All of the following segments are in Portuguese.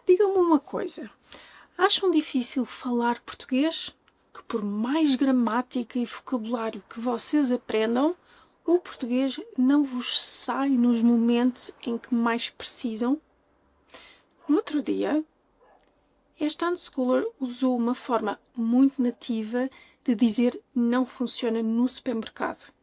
Digam-me uma coisa, acham difícil falar português? Que por mais gramática e vocabulário que vocês aprendam, o português não vos sai nos momentos em que mais precisam? No outro dia, esta unschooler usou uma forma muito nativa de dizer não funciona no supermercado,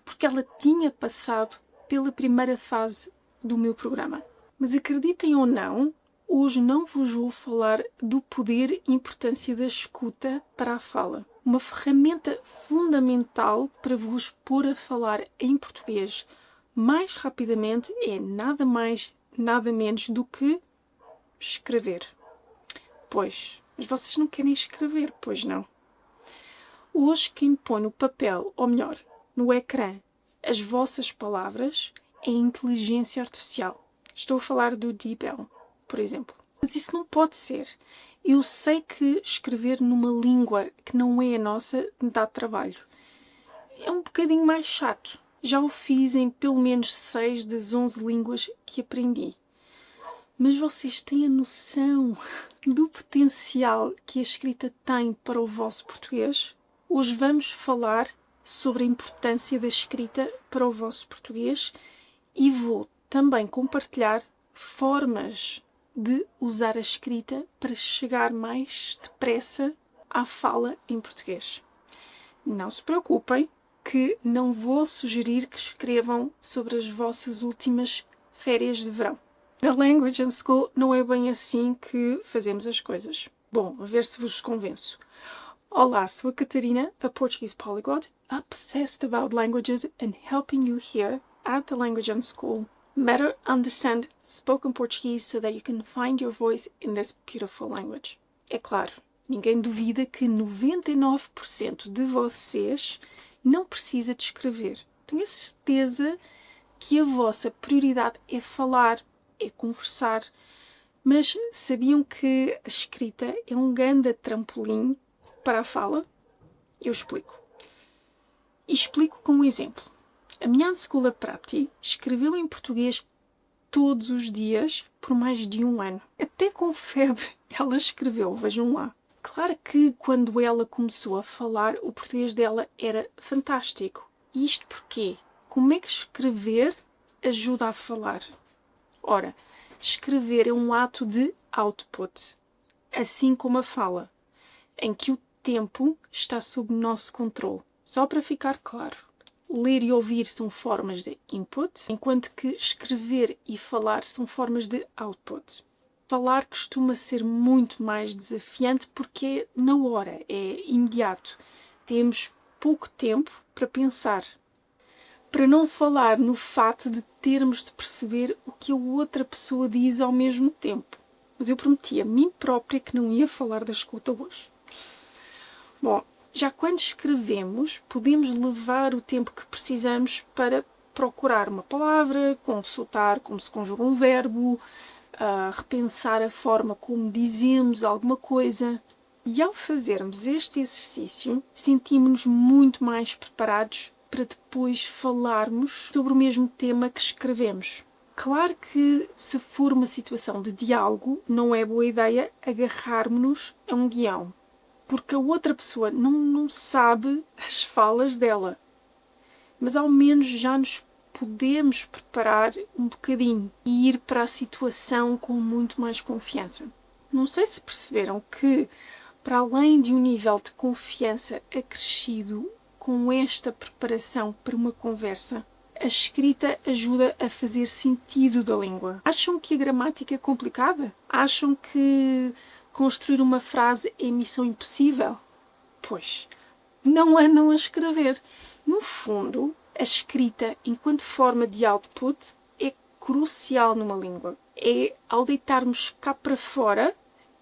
porque ela tinha passado pela primeira fase do meu programa. Mas acreditem ou não, hoje não vos vou falar do poder e importância da escuta para a fala. Uma ferramenta fundamental para vos pôr a falar em português mais rapidamente é nada mais, nada menos do que escrever. Pois, mas vocês não querem escrever, pois não? Hoje quem põe no papel, ou melhor, no ecrã, as vossas palavras é a inteligência artificial. Estou a falar do DeepL, por exemplo. Mas isso não pode ser. Eu sei que escrever numa língua que não é a nossa dá trabalho. É um bocadinho mais chato. Já o fiz em pelo menos 6 das 11 línguas que aprendi. Mas vocês têm a noção do potencial que a escrita tem para o vosso português? Hoje vamos falar sobre a importância da escrita para o vosso português e vou também compartilhar formas de usar a escrita para chegar mais depressa à fala em português. Não se preocupem que não vou sugerir que escrevam sobre as vossas últimas férias de verão. Na Language School não é bem assim que fazemos as coisas. Bom, a ver se vos convenço. Olá, sou a Catarina, a Portuguese polyglot, obsessed about languages and helping you here at the Language School better understand spoken Portuguese so that you can find your voice in this beautiful language. É claro, ninguém duvida que 99% de vocês não precisa de escrever. Tenho a certeza que a vossa prioridade é falar, é conversar, mas sabiam que a escrita é um grande trampolim para a fala? Eu explico. E explico com um exemplo. A minha unschooler Prati escreveu em português todos os dias por mais de 1 ano. Até com febre ela escreveu, vejam lá. Claro que quando ela começou a falar, o português dela era fantástico. E isto porquê? Como é que escrever ajuda a falar? Ora, escrever é um ato de output, assim como a fala, em que o tempo está sob nosso controle. Só para ficar claro, ler e ouvir são formas de input, enquanto que escrever e falar são formas de output. Falar costuma ser muito mais desafiante porque é na hora, é imediato. Temos pouco tempo para pensar. Para não falar no fato de termos de perceber o que a outra pessoa diz ao mesmo tempo. Mas eu prometi a mim própria que não ia falar da escuta hoje. Bom, já quando escrevemos, podemos levar o tempo que precisamos para procurar uma palavra, consultar como se conjuga um verbo, repensar a forma como dizemos alguma coisa. E ao fazermos este exercício, sentimos-nos muito mais preparados para depois falarmos sobre o mesmo tema que escrevemos. Claro que se for uma situação de diálogo, não é boa ideia agarrarmos-nos a um guião, porque a outra pessoa não sabe as falas dela. Mas ao menos já nos podemos preparar um bocadinho e ir para a situação com muito mais confiança. Não sei se perceberam que, para além de um nível de confiança acrescido com esta preparação para uma conversa, a escrita ajuda a fazer sentido da língua. Acham que a gramática é complicada? Acham que construir uma frase é missão impossível? Pois, não andam a escrever. No fundo, a escrita, enquanto forma de output, é crucial numa língua. É ao deitarmos cá para fora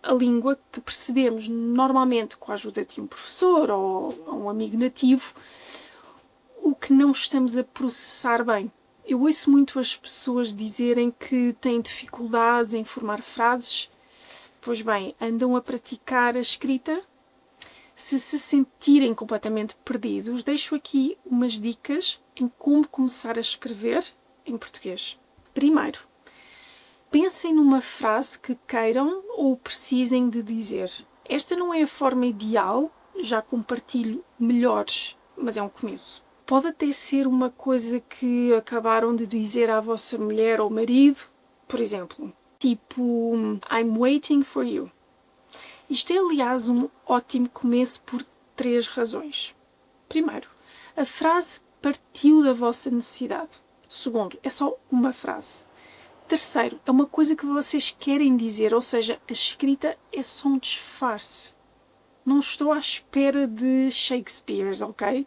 a língua que percebemos normalmente com a ajuda de um professor ou um amigo nativo, o que não estamos a processar bem. Eu ouço muito as pessoas dizerem que têm dificuldades em formar frases. Pois bem, andam a praticar a escrita? Se se sentirem completamente perdidos, deixo aqui umas dicas em como começar a escrever em português. Primeiro, Pensem numa frase que queiram ou precisem de dizer. Esta não é a forma ideal, já compartilho melhores, mas é um começo. Pode até ser uma coisa que acabaram de dizer à vossa mulher ou marido, por exemplo, tipo I'm waiting for you. Isto é, aliás, um ótimo começo por 3 razões. Primeiro, a frase partiu da vossa necessidade. Segundo, é só uma frase. Terceiro, é uma coisa que vocês querem dizer, ou seja, a escrita é só um disfarce. Não estou à espera de Shakespeare, ok?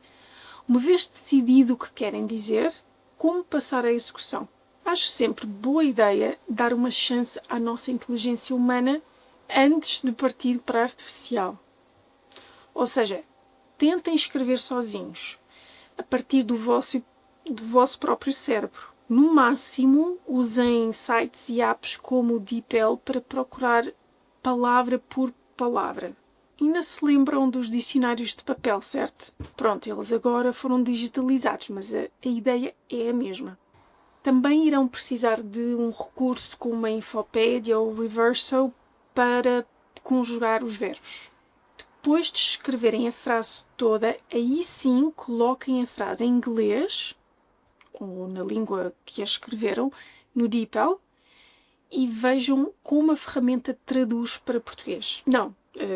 Uma vez decidido o que querem dizer, como passar à execução? Acho sempre boa ideia dar uma chance à nossa inteligência humana antes de partir para a artificial. Ou seja, tentem escrever sozinhos, a partir do vosso próprio cérebro. No máximo, usem sites e apps como o DeepL para procurar palavra por palavra. Ainda se lembram dos dicionários de papel, certo? Pronto, eles agora foram digitalizados, mas a ideia é a mesma. Também irão precisar de um recurso como a Infopédia ou o Reverso para conjugar os verbos. Depois de escreverem a frase toda, aí sim coloquem a frase em inglês, ou na língua que a escreveram, no DeepL, e vejam como a ferramenta traduz para português. Não,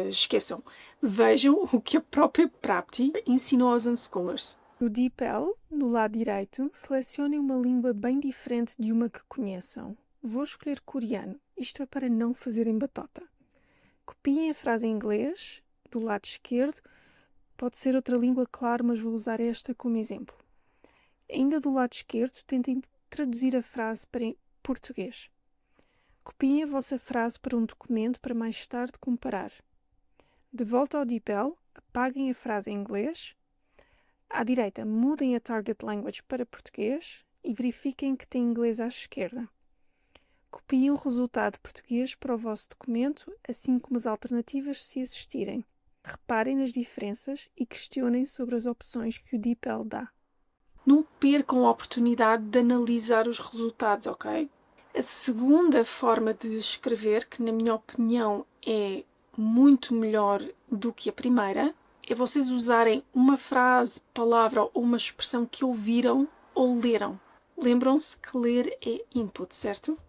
esqueçam. Vejam o que a própria Prapti ensinou aos unschoolers. No DeepL, no lado direito, selecionem uma língua bem diferente de uma que conheçam. Vou escolher coreano. Isto é para não fazerem batota. Copiem a frase em inglês. Do lado esquerdo, pode ser outra língua, claro, mas vou usar esta como exemplo. Ainda do lado esquerdo, tentem traduzir a frase para português. Copiem a vossa frase para um documento para mais tarde comparar. De volta ao DeepL, apaguem a frase em inglês. À direita, mudem a Target Language para português e verifiquem que tem inglês à esquerda. Copiem o resultado português para o vosso documento, assim como as alternativas se existirem. Reparem nas diferenças e questionem sobre as opções que o DeepL dá. Não percam a oportunidade de analisar os resultados, ok? A segunda forma de escrever, que na minha opinião é muito melhor do que a primeira, é vocês usarem uma frase, palavra ou uma expressão que ouviram ou leram. Lembram-se que ler é input, certo?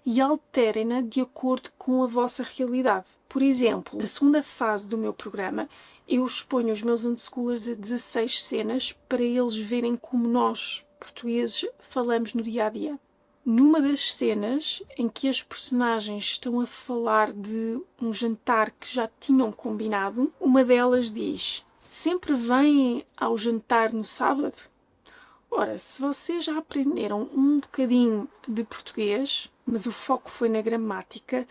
E alterem-na de acordo com a vossa realidade. Por exemplo, na segunda fase do meu programa, eu exponho os meus unschoolers a 16 cenas para eles verem como nós, portugueses, falamos no dia-a-dia. Numa das cenas em que as personagens estão a falar de um jantar que já tinham combinado, uma delas diz: "Sempre vêm ao jantar no sábado?" Ora, se vocês já aprenderam um bocadinho de português, mas o foco foi na gramática,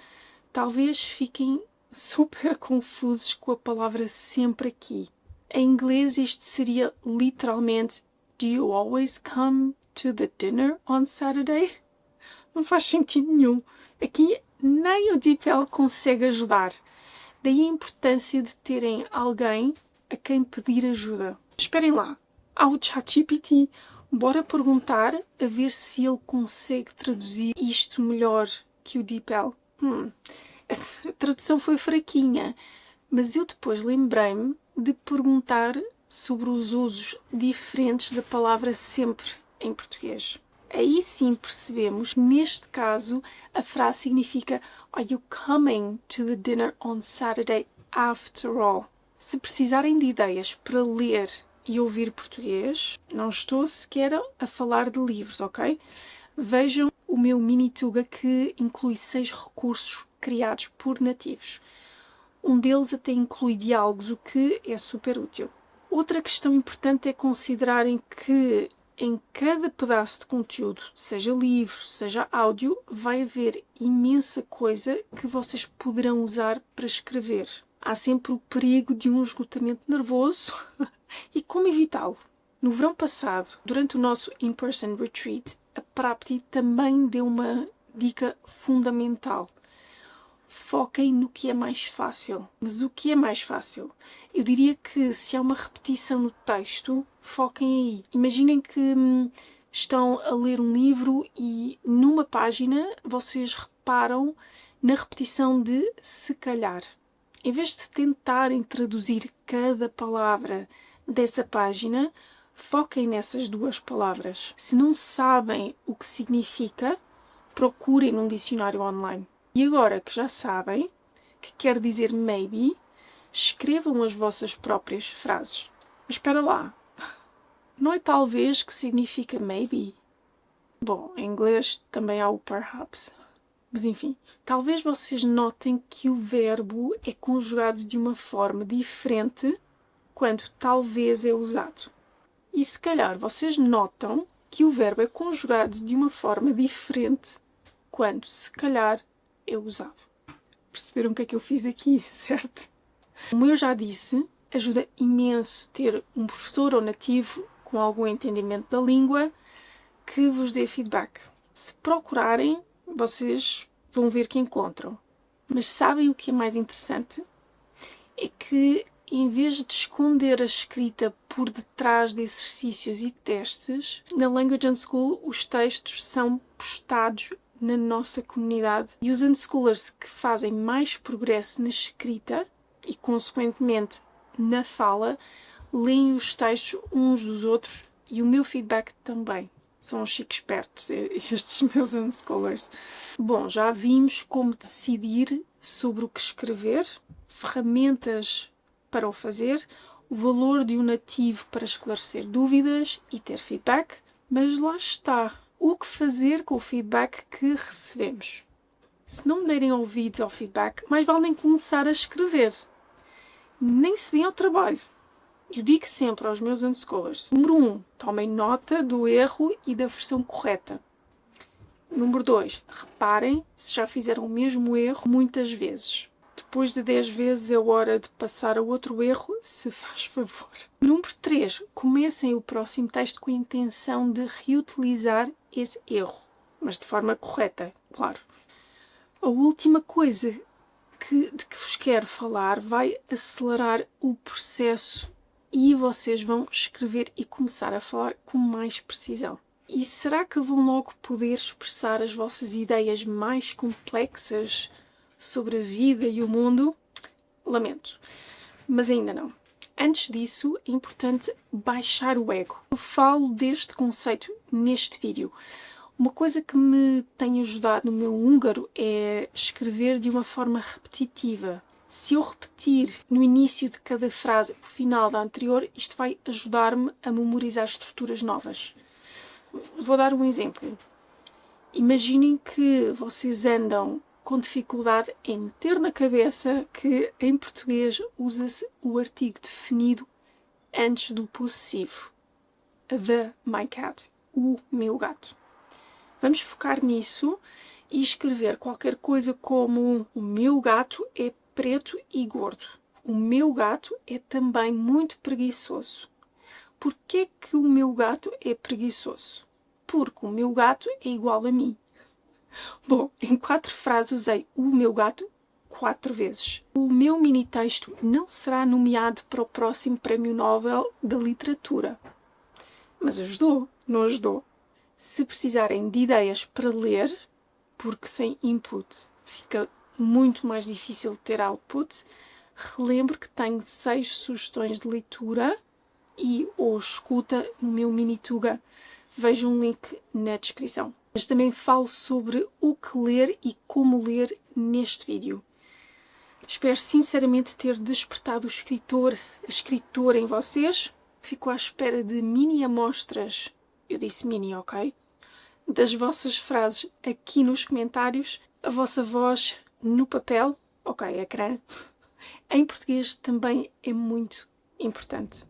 talvez fiquem super confusos com a palavra sempre aqui. Em inglês isto seria literalmente "Do you always come to the dinner on Saturday?" Não faz sentido nenhum. Aqui nem o DeepL consegue ajudar. Daí a importância de terem alguém a quem pedir ajuda. Esperem lá. Há o ChatGPT. Bora perguntar a ver se ele consegue traduzir isto melhor que o DeepL. A tradução foi fraquinha, mas eu depois lembrei-me de perguntar sobre os usos diferentes da palavra sempre em português. Aí sim percebemos, neste caso, a frase significa "Are you coming to the dinner on Saturday after all?" Se precisarem de ideias para ler e ouvir português, não estou sequer a falar de livros, ok? Vejam o meu Minituga, que inclui 6 recursos criados por nativos. Um deles até inclui diálogos, o que é super útil. Outra questão importante é considerarem que em cada pedaço de conteúdo, seja livro, seja áudio, vai haver imensa coisa que vocês poderão usar para escrever. Há sempre o perigo de um esgotamento nervoso e como evitá-lo? No verão passado, durante o nosso in-person retreat, a Prapti também deu uma dica fundamental. Foquem no que é mais fácil. Mas o que é mais fácil? Eu diria que se há uma repetição no texto, foquem aí. Imaginem que estão a ler um livro e numa página vocês reparam na repetição de se calhar. Em vez de tentarem traduzir cada palavra dessa página, foquem nessas duas palavras. Se não sabem o que significa, procurem num dicionário online. E agora que já sabem que quer dizer maybe, escrevam as vossas próprias frases. Mas espera lá, não é talvez que significa maybe? Bom, em inglês também há o perhaps. Mas enfim, talvez vocês notem que o verbo é conjugado de uma forma diferente quando talvez é usado. E se calhar vocês notam que o verbo é conjugado de uma forma diferente quando se calhar é usado. Perceberam o que é que eu fiz aqui, certo? Como eu já disse, ajuda imenso ter um professor ou nativo com algum entendimento da língua que vos dê feedback. Se procurarem, vocês vão ver que encontram. Mas sabem o que é mais interessante? É que em vez de esconder a escrita por detrás de exercícios e testes, na Language Unschool os textos são postados na nossa comunidade e os unschoolers que fazem mais progresso na escrita e, consequentemente, na fala, leem os textos uns dos outros e o meu feedback também. São os chiques espertos, estes meus unschoolers. Bom, já vimos como decidir sobre o que escrever, ferramentas para o fazer, o valor de um nativo para esclarecer dúvidas e ter feedback, mas lá está, o que fazer com o feedback que recebemos. Se não me derem ouvidos ao feedback, mais vale nem começar a escrever. Nem se deem ao trabalho. Eu digo sempre aos meus unschoolers: número 1, tomem nota do erro e da versão correta. Número 2, reparem se já fizeram o mesmo erro muitas vezes. Depois de 10 vezes é hora de passar a outro erro, se faz favor. Número 3, comecem o próximo texto com a intenção de reutilizar esse erro, mas de forma correta, claro. A última coisa de que vos quero falar vai acelerar o processo e vocês vão escrever e começar a falar com mais precisão. E será que vão logo poder expressar as vossas ideias mais complexas sobre a vida e o mundo? Lamento, mas ainda não. Antes disso, é importante baixar o ego. Eu falo deste conceito neste vídeo. Uma coisa que me tem ajudado no meu húngaro é escrever de uma forma repetitiva. Se eu repetir no início de cada frase o final da anterior, isto vai ajudar-me a memorizar estruturas novas. Vou dar um exemplo. Imaginem que vocês andam com dificuldade em meter na cabeça que em português usa-se o artigo definido antes do possessivo. The my cat. O meu gato. Vamos focar nisso e escrever qualquer coisa como: o meu gato é preto e gordo. O meu gato é também muito preguiçoso. Porquê que o meu gato é preguiçoso? Porque o meu gato é igual a mim. Bom, em 4 frases usei o meu gato 4 vezes. O meu mini texto não será nomeado para o próximo Prémio Nobel da Literatura. Mas ajudou, não ajudou? Se precisarem de ideias para ler, porque sem input fica muito mais difícil ter output, relembro que tenho 6 sugestões de leitura e ou escuta no meu Minituga. Vejam um link na descrição. Mas também falo sobre o que ler e como ler neste vídeo. Espero sinceramente ter despertado o escritor, a escritora em vocês. Fico à espera de mini amostras, eu disse mini, ok? Das vossas frases aqui nos comentários, a vossa voz no papel, ok, ecrã, em português também é muito importante.